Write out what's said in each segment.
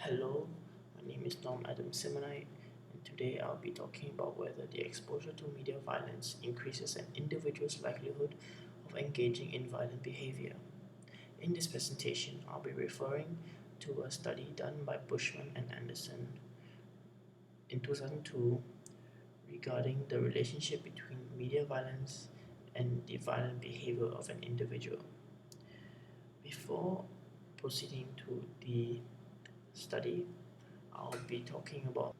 Hello, my name is Norm Adam Simonite, and today I'll be talking about whether the exposure to media violence increases an individual's likelihood of engaging in violent behavior. In this presentation, I'll be referring to a study done by Bushman and Anderson in 2002 regarding the relationship between media violence and the violent behavior of an individual. Before proceeding to the study, I'll be talking about.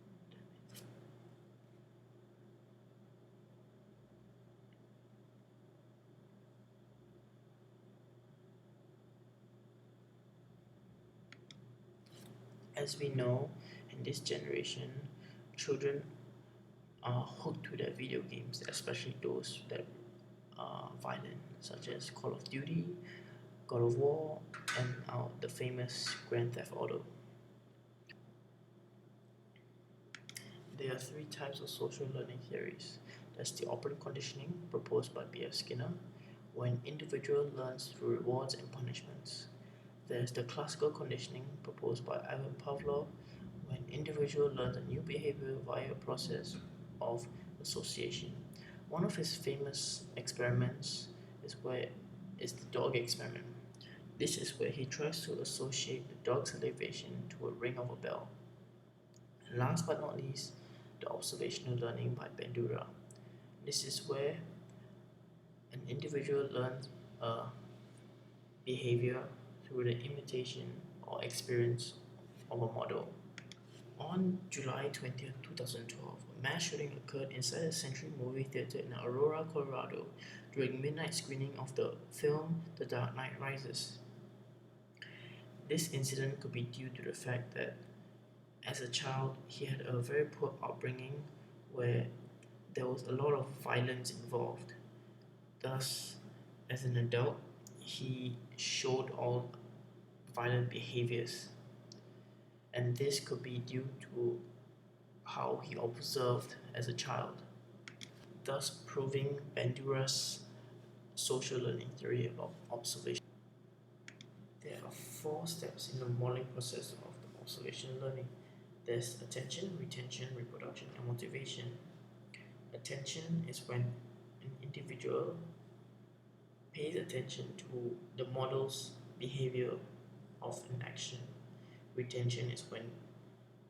As we know, in this generation, children are hooked to their video games, especially those that are violent, such as Call of Duty, God of War, and the famous Grand Theft Auto. There are three types of social learning theories. There's the operant conditioning, proposed by B.F. Skinner, when individual learns through rewards and punishments. There's the classical conditioning, proposed by Ivan Pavlov, when individual learns a new behavior via a process of association. One of his famous experiments is the dog experiment. This is where he tries to associate the dog's salivation to a ring of a bell. And last but not least, the observational learning by Bandura. This is where an individual learns a behavior through the imitation or experience of a model. On July 20th, 2012, a mass shooting occurred inside a Century Movie Theater in Aurora, Colorado during midnight screening of the film The Dark Knight Rises. This incident could be due to the fact that as a child he had a very poor upbringing where there was a lot of violence involved. Thus, as an adult, he showed all violent behaviors, and this could be due to how he observed as a child, thus proving Bandura's social learning theory of observation. There are four steps in the modeling process of the observational learning. There's attention, retention, reproduction, and motivation. Attention is when an individual pays attention to the model's behavior of an action. Retention is when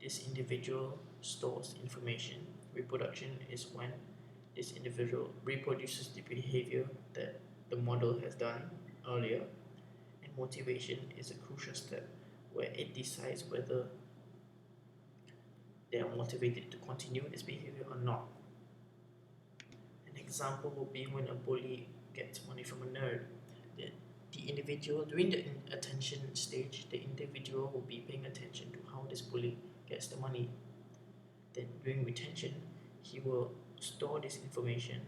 this individual stores information. Reproduction is when this individual reproduces the behavior that the model has done earlier. And motivation is a crucial step where it decides whether they are motivated to continue this behavior or not. An example would be when a bully gets money from a nerd. The individual, during the attention stage, the individual will be paying attention to how this bully gets the money. Then during retention, he will store this information.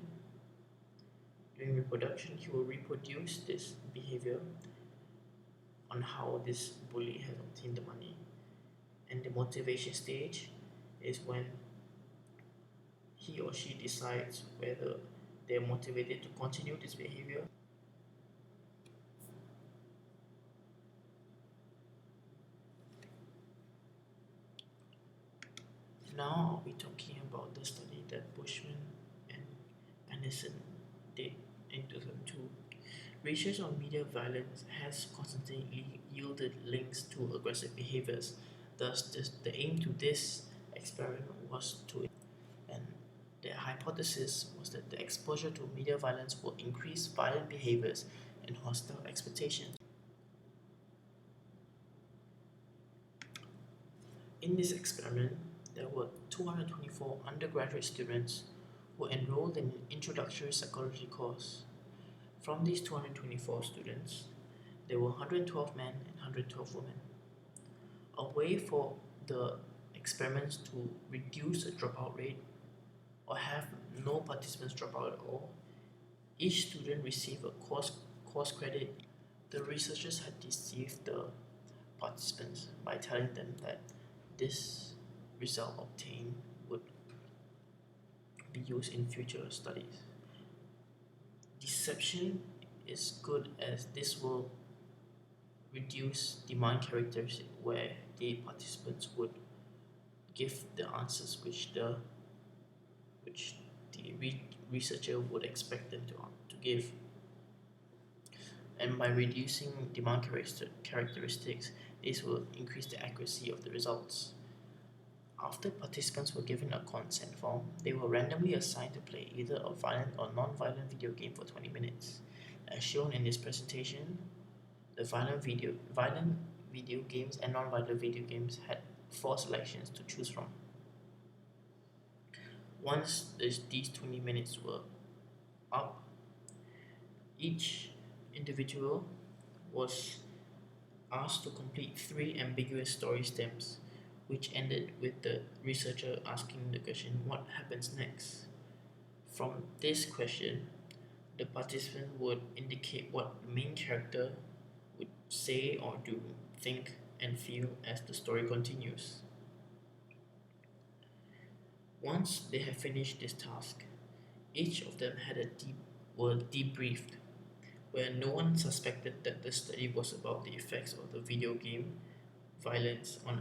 During reproduction, he will reproduce this behavior on how this bully has obtained the money. And the motivation stage is when he or she decides whether they are motivated to continue this behavior. Now I'll be talking about the study that Bushman and Anderson did in 2002. Research on media violence has constantly yielded links to aggressive behaviors. Thus, the aim to this experiment was to, and their hypothesis was that the exposure to media violence will increase violent behaviors and hostile expectations. In this experiment, there were 224 undergraduate students who enrolled in an introductory psychology course. From these 224 students, there were 112 men and 112 women. A way for the experiments to reduce the dropout rate or have no participants drop out at all, each student received a course credit. The researchers had deceived the participants by telling them that this result obtained would be used in future studies. Deception is good as this will reduce demand characteristic where the participants would give the answers which the researcher would expect them to give. And by reducing demand characteristics, this will increase the accuracy of the results. After participants were given a consent form, they were randomly assigned to play either a violent or non-violent video game for 20 minutes. As shown in this presentation, the violent video games and non-violent video games had 4 selections to choose from. Once these 20 minutes were up, each individual was asked to complete 3 ambiguous story stems, which ended with the researcher asking the question, what happens next? From this question, the participant would indicate what the main character would say or do, think, and feel as the story continues. Once they had finished this task, each of them were debriefed, where no one suspected that the study was about the effects of the video game violence on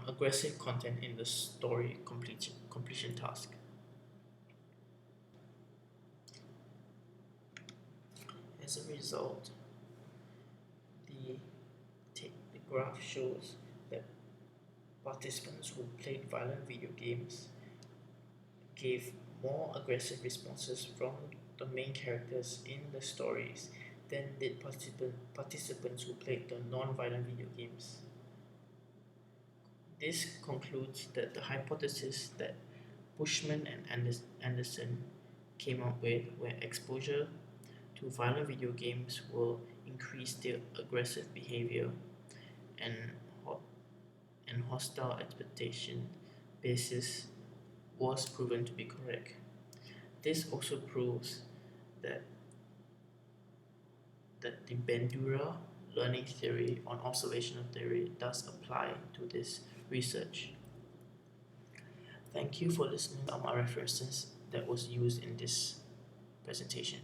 aggressive content in the story completion task. As a result, the, the graph shows that participants who played violent video games gave more aggressive responses from the main characters in the stories than did participants who played the non-violent video games. This concludes that the hypothesis that Bushman and Anderson came up with, where exposure to violent video games will increase their aggressive behavior and hostile expectation basis, was proven to be correct. This also proves that the Bandura learning theory on observational theory does apply to this research. Thank you for listening to my references that was used in this presentation.